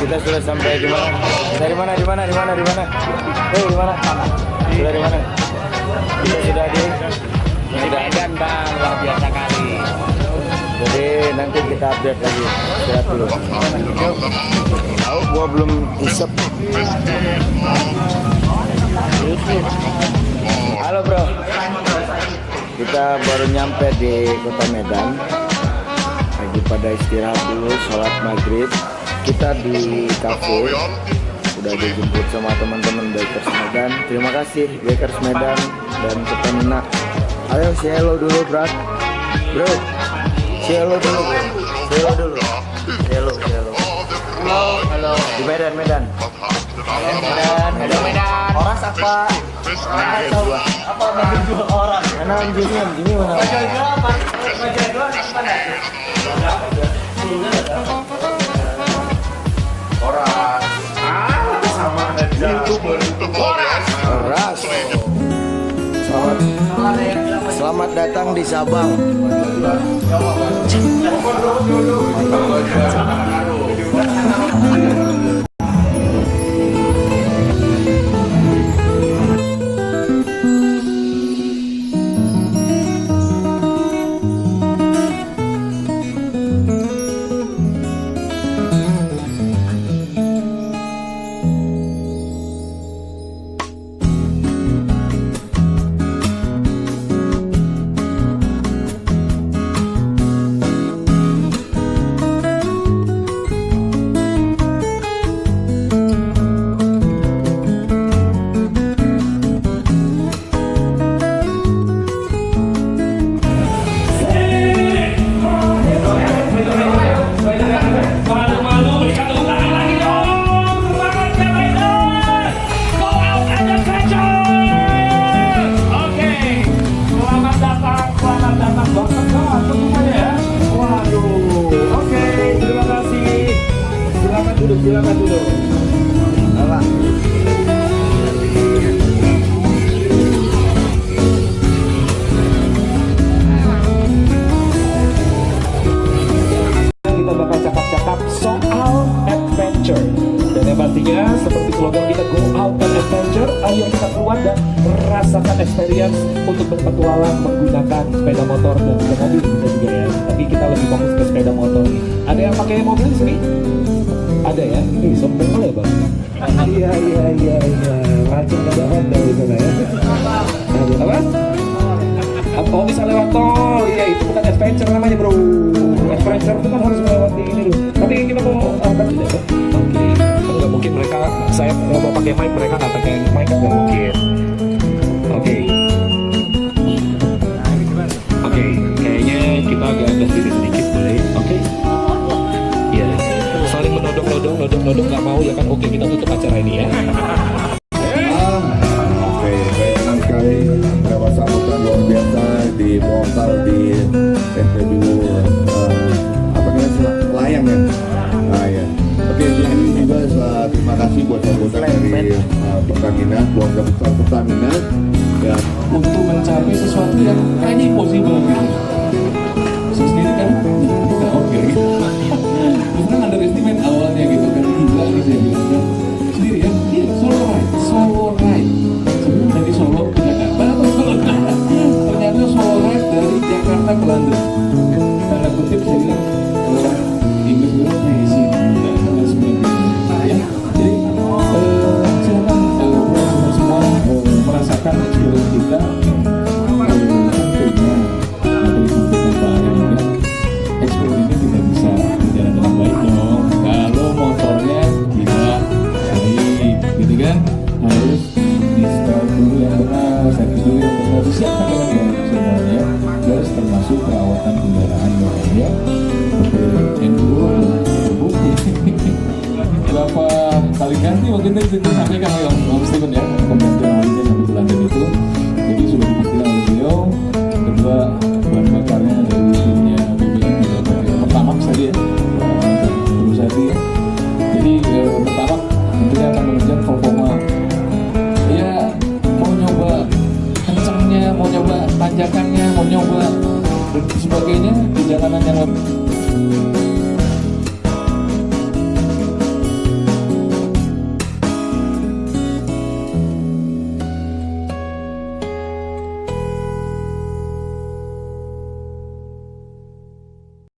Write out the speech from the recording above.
kita sudah sampai di mana? Dari mana? Di mana? Di mana? Di mana? Di mana? Sudah di mana? Kita sudah di Medan bang, luar biasa kali. Jadi nanti kita update lagi. Istirahat dulu. Tahu gua belum isep. Halo bro. Kita baru nyampe di kota Medan. Lagi pada istirahat dulu, sholat maghrib. Kita di kafe. Udah dijemput sama teman-teman Bikers Medan. Terima kasih Bikers Medan dan Pertamina. Ayo say hello dulu bro. Bro, say hello dulu. Say hello dulu. Say hello, say hello. Halo, halo. Di Medan, Medan. Medan. Oras apa? Apa bagi dua orang? Mana anjingnya? Ini mana? Bagi dua apa? Bagi dua mana? Oras. Sama aja. Oras. Selamat datang di Sabang. Silakan duduk. Apa? Kita bakal cakap-cakap soal adventure. Dan yang pastinya seperti slogan kita, go out and adventure. Ayo kita keluar dan merasakan experience untuk berpetualang menggunakan sepeda motor dan juga mobil bisa juga ya. Tapi kita lebih fokus ke sepeda motor nih. Ada yang pakai mobil di sini? Ada ya? Ini sombong ya bang? Iya. Macam ada Honda di sana ya. Apa? Oh bisa lewat tol. Iya itu bukan adventure namanya bro. Adventure itu kan harus melewati ini loh. Tapi kita mau apa tidak? Oke. Nggak mungkin mereka. Saya mau pakai mic, mereka nggak pakai mic kan nggak mungkin. Oke. Oke. Kayaknya kita agak diri sedikit boleh. Oke. Saling menodong nggak mau ya kan. Oke, kita tutup acara ini ya. Oke, baik, senang sekali dapat sambutan luar biasa di portal di SPBU apa namanya layang ya. Nah ya. Oke, jadi juga terima kasih buat sambutan dari Pertamina, keluarga besar Pertamina dan Untuk mencapai sesuatu yang kayaknya impossible gitu. Saya sendiri kan nggak oke gitu. Terus kan underestimate awalnya gitu kan. Gila nih saya bilang kan. Sendiri ya, iya solo ride. Sebelum dari Solo ke Jakarta atau Solo ternyata solo ride dari Jakarta ke London. Tanda kutip saya bilang orang Inggris bilang crazy dan sebagainya. Ya, jadi silakan semua merasakan experience kita. Tentunya dari sampaikan Pak Arya juga eksperimen ini tidak bisa berjalan dengan baik dong kalau motornya tidak baik, gitu kan? Harus di start dulu yang benar, servis dulu yang benar, disiapkan dengan baik semuanya, plus termasuk perawatan kendaraan ya. Oke, enduro terbukti. Berapa kali ganti waktu itu disampaikan oleh Om Steven ya, pembantu awalnya sampai ke London itu. Jadi sudah dibuktikan oleh beliau. Kedua, bahan bakarnya dari timnya BBM pertama tadi ya, terus tadi ya. Jadi pertama tentunya akan menunjang performa. Ya mau nyoba kencangnya, mau nyoba tanjakannya, mau nyoba dan sebagainya di jalanan yang